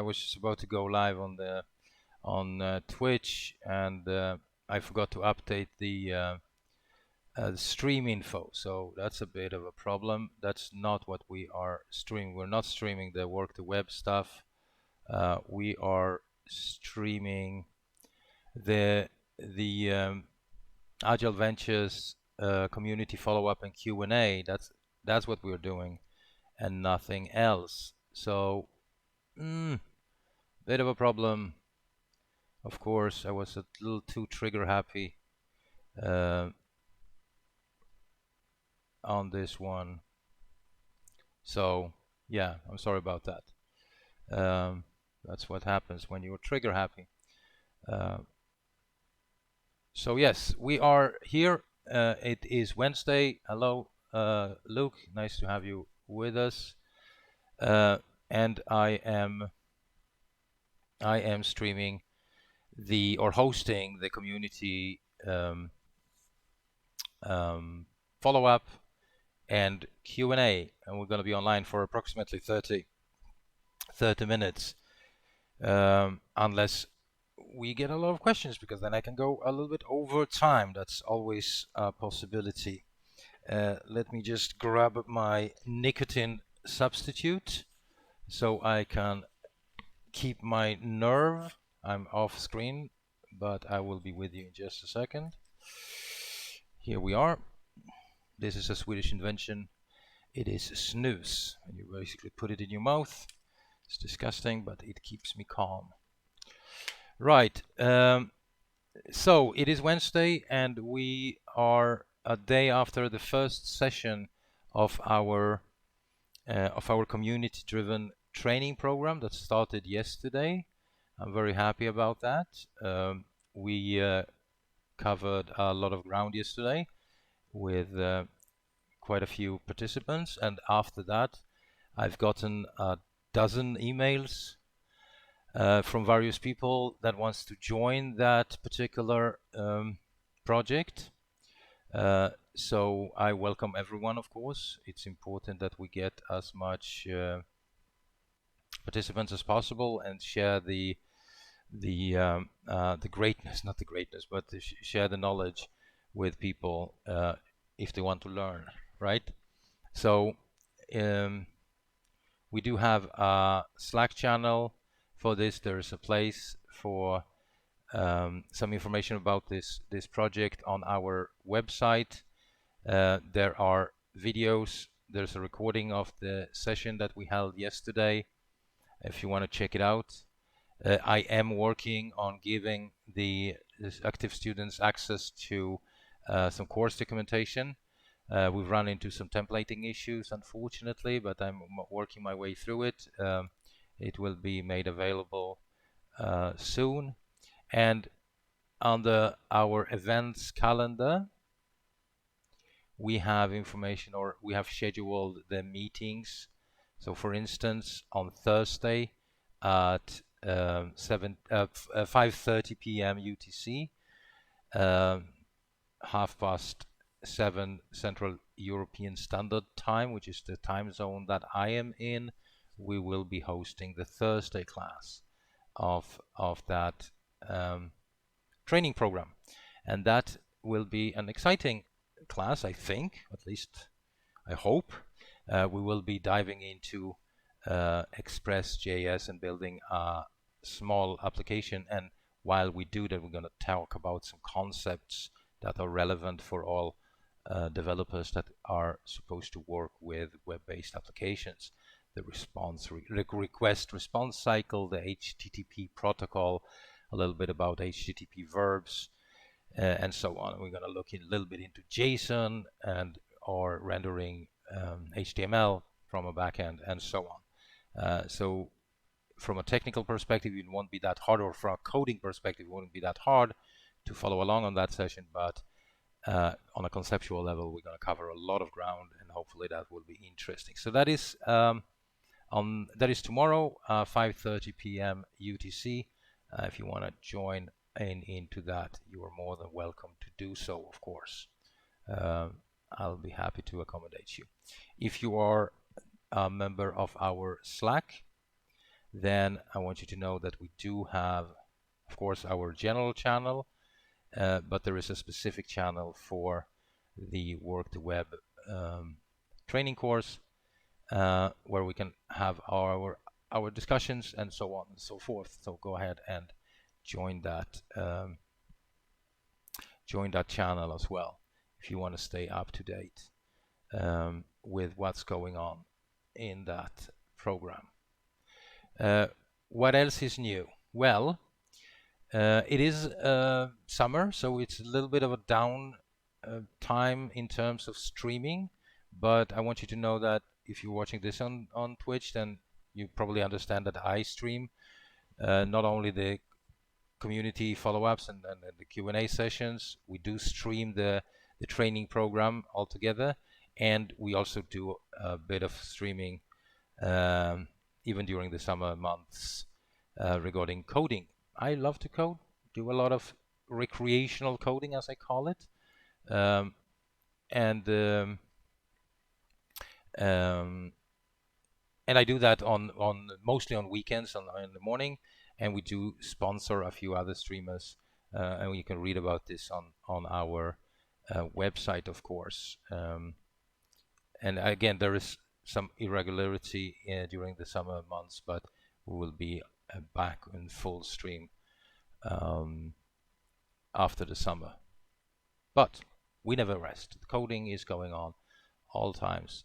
was just about to go live on Twitch, and I forgot to update the stream info. So that's a bit of a problem. That's not what we are streaming. We're not streaming the work the web stuff. We are streaming the Agile Ventures community follow-up and Q&A. That's what we're doing, and nothing else. So bit of a problem. Of course, I was a little too trigger happy on this one. So yeah, I'm sorry about that. That's what happens when you're trigger happy. So yes, we are here. It is Wednesday. Hello, Luke. Nice to have you with us. And I am streaming hosting the community follow-up and Q&A, and we're going to be online for approximately 30 minutes, unless we get a lot of questions, because then I can go a little bit over time. That's always a possibility. Let me just grab my nicotine substitute so I can keep my nerve. I'm off screen, but I will be with you in just a second. Here we are. This is a Swedish invention. It is snus, and you basically put it in your mouth. It's disgusting, but it keeps me calm. Right. So it is Wednesday, and we are a day after the first session of our community-driven training program that started yesterday. I'm very happy about that. We covered a lot of ground yesterday with quite a few participants, and after that I've gotten a dozen emails from various people that wants to join that particular project. So I welcome everyone, of course. It's important that we get as much participants as possible and share the greatness, not the greatness, but share the knowledge with people if they want to learn, right? So we do have a Slack channel for this. There's a place for some information about this project on our website. There are videos. There's a recording of the session that we held yesterday, if you want to check it out. I am working on giving the active students access to some course documentation. We've run into some templating issues, unfortunately, but I'm working my way through it. It will be made available soon. And under our events calendar, we have information, or we have scheduled the meetings. So for instance, on Thursday at 5:30 p.m. UTC, 7:30 Central European Standard Time, which is the time zone that I am in, we will be hosting the Thursday class of that training program, and that will be an exciting class, I think, at least I hope. We will be diving into Express.js and building a small application, and while we do that, we're going to talk about some concepts that are relevant for all developers that are supposed to work with web-based applications. The request response cycle, the HTTP protocol, a little bit about HTTP verbs, and so on. We're going to look a little bit into JSON or rendering HTML from a backend, and so on. So from a technical perspective, it won't be that hard, or from a coding perspective, it won't be that hard to follow along on that session, but on a conceptual level, we're going to cover a lot of ground, and hopefully that will be interesting. So that is tomorrow, 5:30 p.m. UTC. If you want to join into that, you are more than welcome to do so, of course. I'll be happy to accommodate you. If you are a member of our Slack, then I want you to know that we do have, of course, our general channel, but there is a specific channel for the Work the Web training course, where we can have our discussions and so on and so forth. So go ahead and join that channel as well if you want to stay up to date with what's going on in that program. What else is new? Well, it is summer, so it's a little bit of a down time in terms of streaming, but I want you to know that if you're watching this on Twitch, then you probably understand that I stream not only the community follow-ups and the Q&A sessions. We do stream the training program altogether, and we also do a bit of streaming even during the summer months regarding coding. I love to code, do a lot of recreational coding, as I call it, and I do that on mostly on weekends in the morning, and we do sponsor a few other streamers, and you can read about this on our website, of course. And again, there is some irregularity during the summer months, but we will be back in full stream after the summer. But we never rest. The coding is going on at all times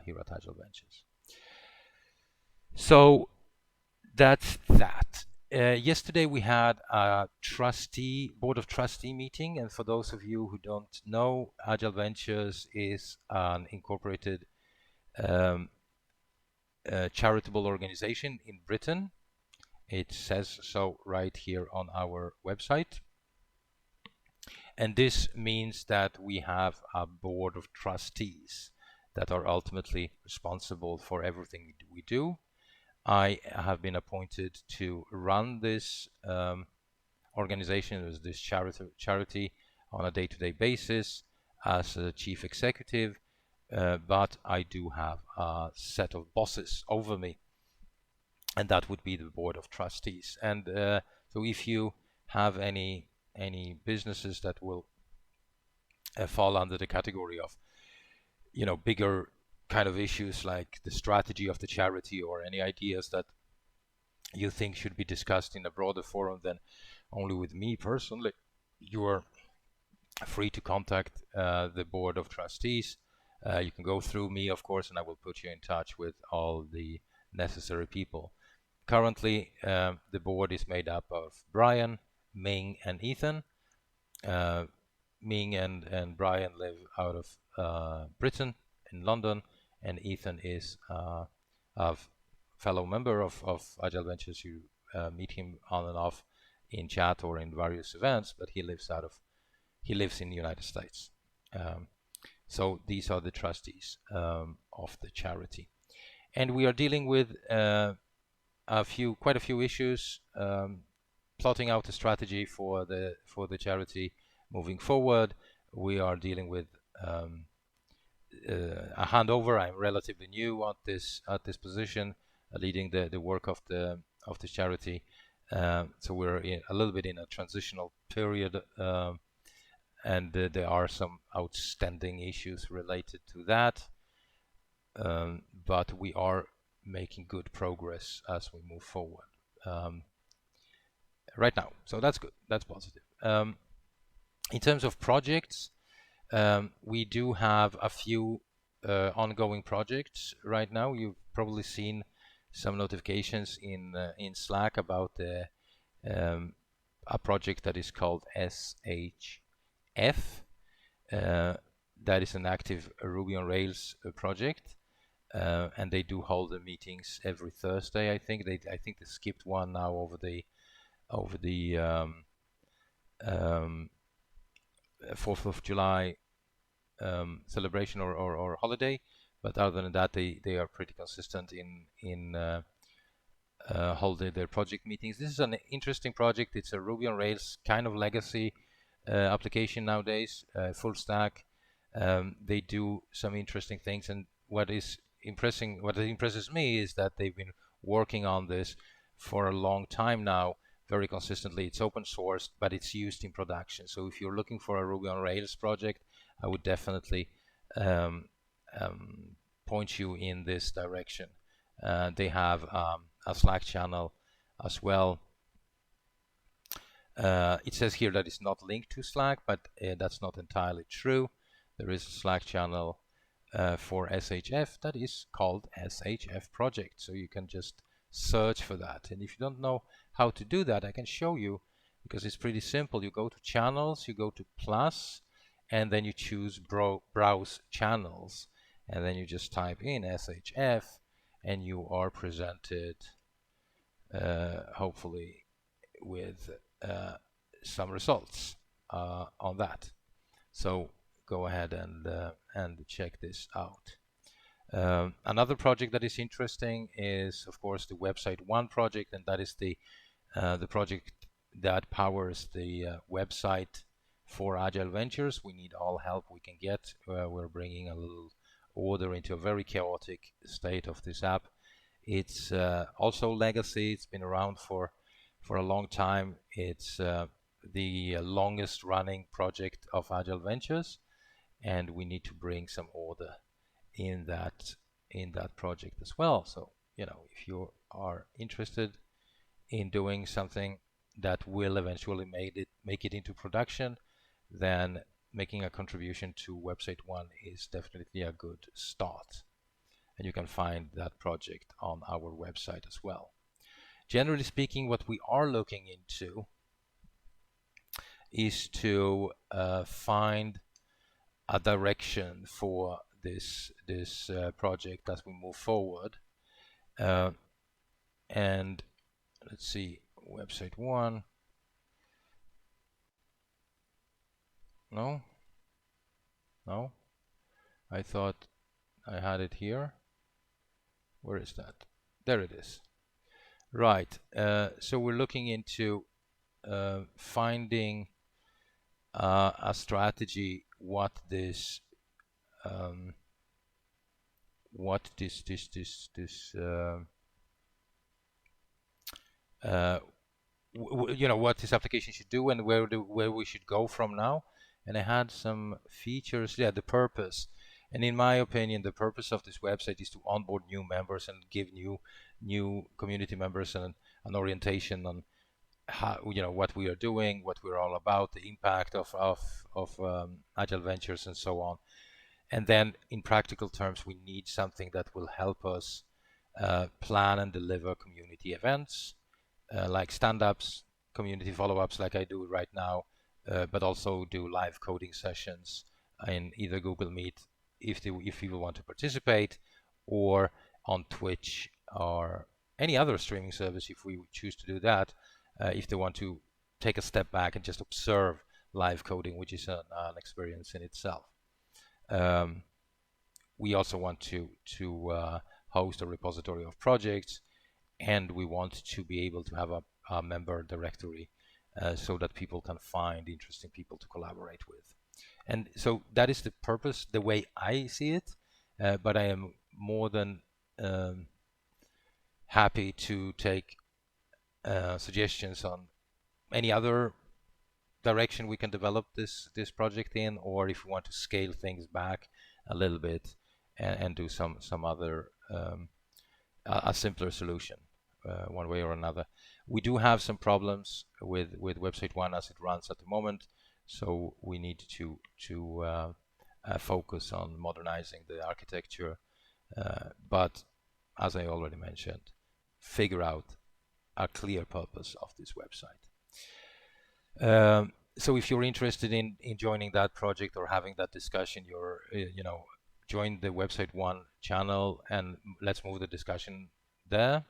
here at Agile Ventures. So that's that. Yesterday we had a board of trustee meeting, and for those of you who don't know, Agile Ventures is an incorporated charitable organization in Britain. It says so right here on our website. And this means that we have a board of trustees that are ultimately responsible for everything we do. I have been appointed to run this organization, this charity, on a day-to-day basis as a chief executive, but I do have a set of bosses over me, and that would be the board of trustees. And so if you have any businesses that will fall under the category of, bigger kind of issues like the strategy of the charity, or any ideas that you think should be discussed in a broader forum than only with me personally, you are free to contact the board of trustees. You can go through me, of course, and I will put you in touch with all the necessary people. Currently, the board is made up of Brian, Ming, and Ethan. Ming and Brian live out of Britain, in London, and Ethan is a fellow member of Agile Ventures. You meet him on and off in chat or in various events, but he lives in the United States. So these are the trustees of the charity, and we are dealing with quite a few issues, plotting out a strategy for the charity moving forward. We are dealing with a handover. I'm relatively new at this position, leading the work of the charity. So we're a little bit in a transitional period, and there are some outstanding issues related to that. But we are making good progress as we move forward right now. So that's good. That's positive. In terms of projects, we do have a few ongoing projects right now. You've probably seen some notifications in Slack about a project that is called SHF. That is an active Ruby on Rails project, and they do hold the meetings every Thursday. I think they skipped one now over the 4th of July celebration or holiday, but other than that, they are pretty consistent in holding their project meetings. This is an interesting project. It's a Ruby on Rails kind of legacy application nowadays, full stack. They do some interesting things, and what impresses me is that they've been working on this for a long time now, very consistently. It's open source, but it's used in production. So if you're looking for a Ruby on Rails project, I would definitely um, point you in this direction. They have a Slack channel as well. It says here that it's not linked to Slack, but that's not entirely true. There is a Slack channel for SHF that is called SHF Project. So you can just search for that. And if you don't know how to do that, I can show you, because it's pretty simple. You go to channels, you go to plus, and then you choose browse channels. And then you just type in SHF, and you are presented, hopefully, with some results on that. So go ahead and check this out. Another project that is interesting is, of course, the Website One project, and that is the project that powers the website for Agile Ventures. We need all help we can get. We're bringing a little order into a very chaotic state of this app. It's also legacy. It's been around for a long time. It's the longest running project of Agile Ventures, and we need to bring some order in that project as well. So, if you are interested in doing something that will eventually make it into production, then making a contribution to Website One is definitely a good start. And you can find that project on our website as well. Generally speaking, what we are looking into is to find a direction for this project as we move forward. And let's see, Website One. No, I thought I had it here. Where is that? There it is. Right. So we're looking into finding a strategy, what this what this application should do, and where we should go from now. And I had some features. Yeah, the purpose. And in my opinion, the purpose of this website is to onboard new members and give new community members an orientation on how, what we are doing, what we're all about, the impact of Agile Ventures, and so on. And then, in practical terms, we need something that will help us plan and deliver community events, like stand-ups, community follow-ups, like I do right now, but also do live coding sessions in either Google Meet if people want to participate, or on Twitch or any other streaming service if we choose to do that, if they want to take a step back and just observe live coding, which is an experience in itself. We also want to host a repository of projects, and we want to be able to have a member directory so that people can find interesting people to collaborate with. And so that is the purpose, the way I see it, but I am more than happy to take suggestions on any other direction we can develop this project in, or if we want to scale things back a little bit and do some other a simpler solution, one way or another. We do have some problems with Website One as it runs at the moment, so we need to focus on modernizing the architecture, but as I already mentioned, figure out a clear purpose of this website. So if you're interested in joining that project or having that discussion, join the Website One channel and let's move the discussion there,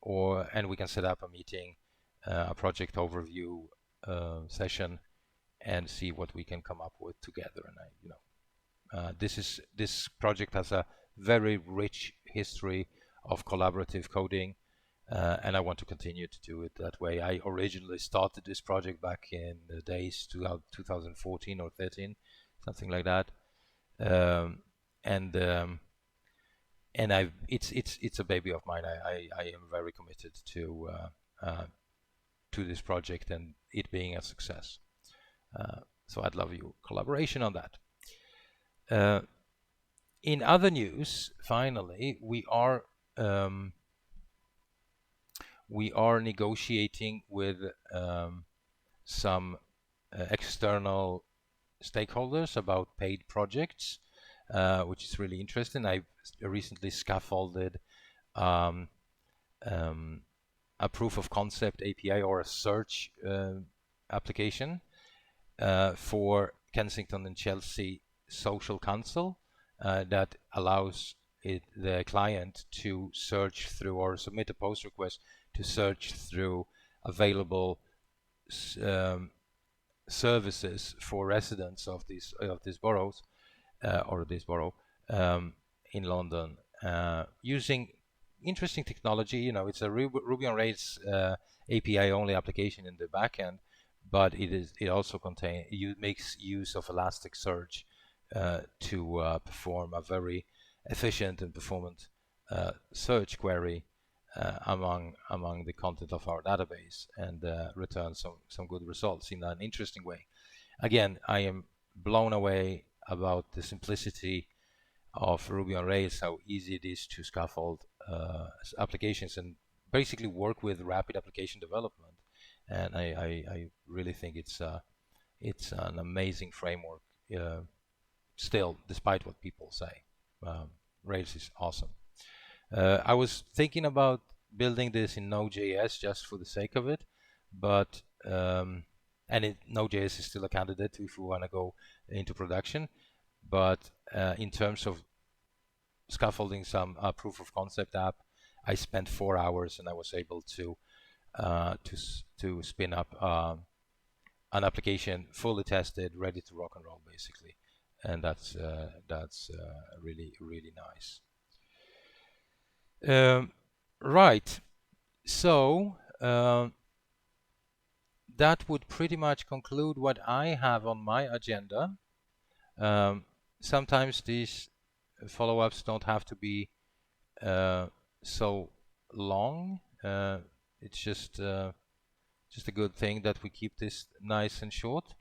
and we can set up a meeting, a project overview session, and see what we can come up with together. And this project has a very rich history of collaborative coding, and I want to continue to do it that way. I originally started this project back in the days 2014 or 13, something like that, and and it's a baby of mine. I am very committed to this project and it being a success. So I'd love your collaboration on that. In other news, finally, we are negotiating with some external stakeholders about paid projects, which is really interesting. I recently scaffolded um, a proof of concept API or a search application for Kensington and Chelsea Social Council that allows the client to search through or submit a post request to search through available services for residents of these boroughs or this borough in London using interesting technology. You know, it's a Ruby on Rails API only application in the backend, but it also makes use of Elasticsearch to perform a very efficient and performant search query among the content of our database and return some good results in an interesting way. Again, I am blown away about the simplicity of Ruby on Rails, how easy it is to scaffold applications and basically work with rapid application development. And I really think it's an amazing framework still, despite what people say. Rails is awesome. I was thinking about building this in Node.js just for the sake of it, but Node.js is still a candidate if we want to go into production. But in terms of scaffolding some proof of concept app, I spent 4 hours and I was able to spin up an application fully tested, ready to rock and roll, basically, and that's really nice. Right. So that would pretty much conclude what I have on my agenda. Sometimes these follow-ups don't have to be so long. It's just a good thing that we keep this nice and short.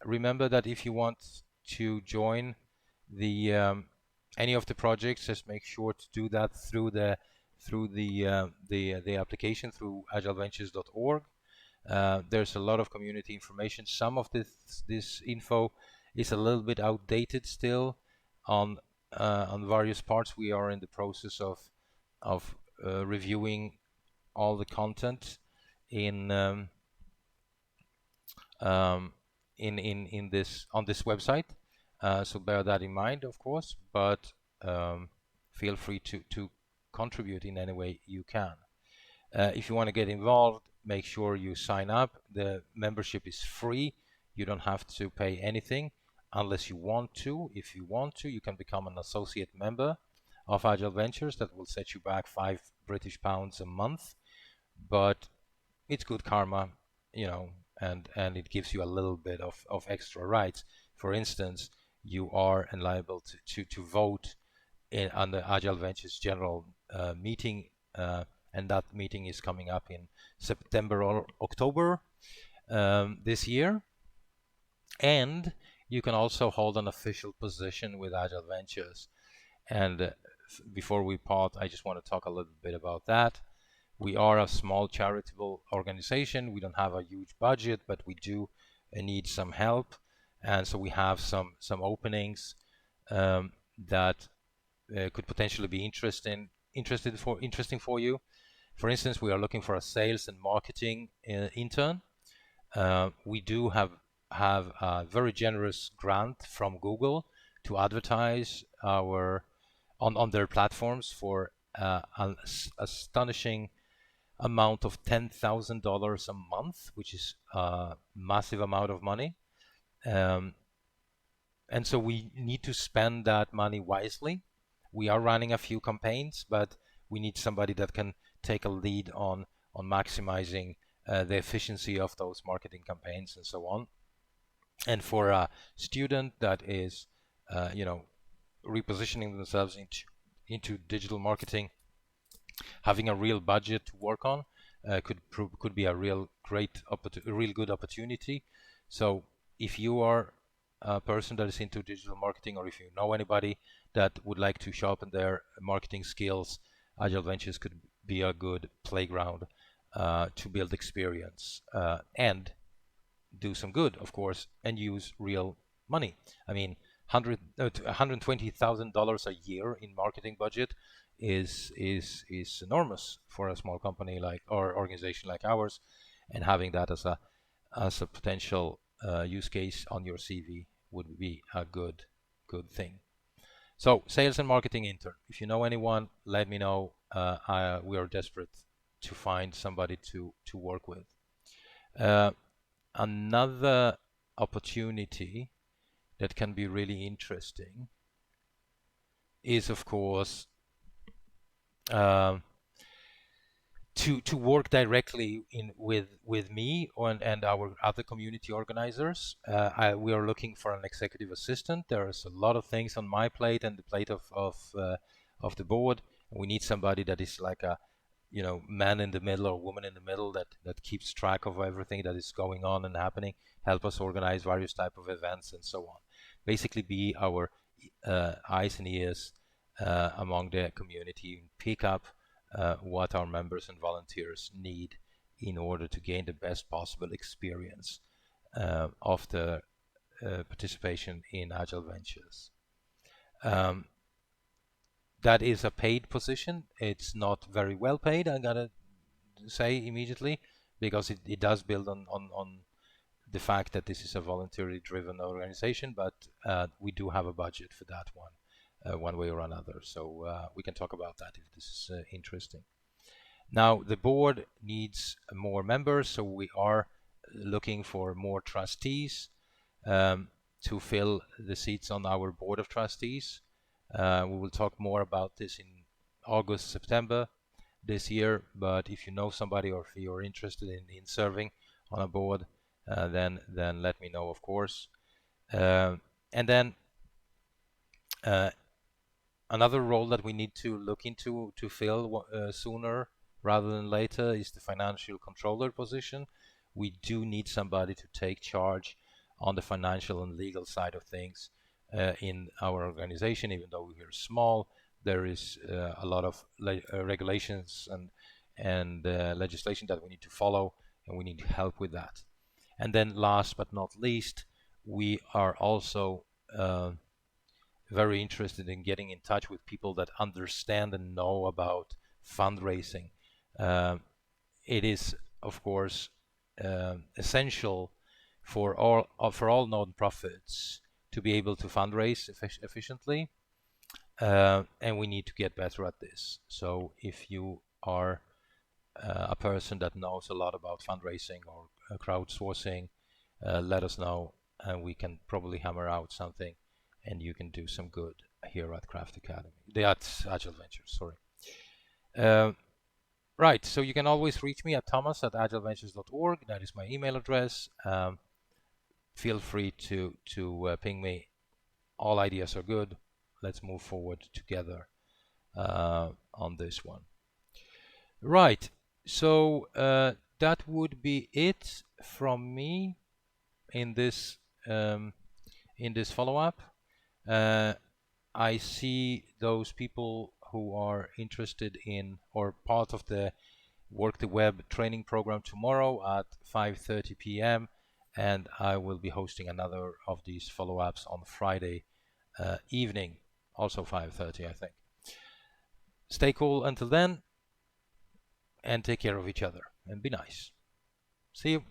Remember that if you want to join the any of the projects, just make sure to do that through the application through agileventures.org. There's a lot of community information. Some of this info is a little bit outdated still on various parts. We are in the process of reviewing all the content in this on this website. So bear that in mind, of course, but feel free to contribute in any way you can. If you want to get involved, make sure you sign up. The membership is free. You don't have to pay anything unless you want to. If you want to, you can become an associate member of Agile Ventures. That will set you back £5 a month, but it's good karma, you know, and it gives you a little bit of extra rights. For instance, you are liable to vote on the Agile Ventures general meeting, and that meeting is coming up in September or October this year. And you can also hold an official position with Agile Ventures. And before we part, I just want to talk a little bit about that. We are a small charitable organization. We don't have a huge budget, but we do need some help. And so we have some openings that could potentially be interesting for you. For instance, we are looking for a sales and marketing intern. We do have a very generous grant from Google to advertise on their platforms for an astonishing amount of $10,000 a month, which is a massive amount of money. And so we need to spend that money wisely. We are running a few campaigns, but we need somebody that can take a lead on maximizing the efficiency of those marketing campaigns and so on. And for a student that is, repositioning themselves into digital marketing, having a real budget to work on could be a real good opportunity. So if you are a person that is into digital marketing, or if you know anybody that would like to sharpen their marketing skills, Agile Ventures could be a good playground to build experience and do some good, of course, and use real money. I mean, $120,000 a year in marketing budget is enormous for a small company like or organization like ours, and having that as a potential use case on your CV would be a good thing. So, sales and marketing intern. If you know anyone, let me know. We are desperate to find somebody to work with. Another opportunity that can be really interesting is, of course, to work directly with me and our other community organizers. We are looking for an executive assistant. There's a lot of things on my plate and the plate of the board. We need somebody that is like a man in the middle or woman in the middle that keeps track of everything that is going on and happening, help us organize various type of events and so on. Basically be our eyes and ears among the community, pick up what our members and volunteers need in order to gain the best possible experience of the participation in Agile Ventures. That is a paid position. It's not very well paid, I gotta say immediately, because it does build on the fact that this is a voluntarily driven organization, but we do have a budget for that one way or another. So we can talk about that if this is interesting. Now, the board needs more members, so we are looking for more trustees to fill the seats on our board of trustees. We will talk more about this in August, September this year, but if you know somebody or if you're interested in serving on a board, then let me know, of course. And then another role that we need to look into to fill sooner rather than later is the financial controller position. We do need somebody to take charge on the financial and legal side of things in our organization. Even though we're small, there is a lot of regulations and legislation that we need to follow, and we need help with that. And then last but not least, we are also very interested in getting in touch with people that understand and know about fundraising. It is, of course, essential for all nonprofits to be able to fundraise efficiently, and we need to get better at this. So if you are a person that knows a lot about fundraising or crowdsourcing, let us know, and we can probably hammer out something, and you can do some good here at Craft Academy. At Agile Ventures, sorry. Right, so you can always reach me at thomas@agileventures.org. That is my email address. Feel free to ping me. All ideas are good. Let's move forward together on this one. Right, so that would be it from me in this follow-up. I see those people who are interested in or part of the Work the Web training program tomorrow at 5:30 p.m. and I will be hosting another of these follow-ups on Friday evening, also 5:30, I think. Stay cool until then, and take care of each other and be nice. See you.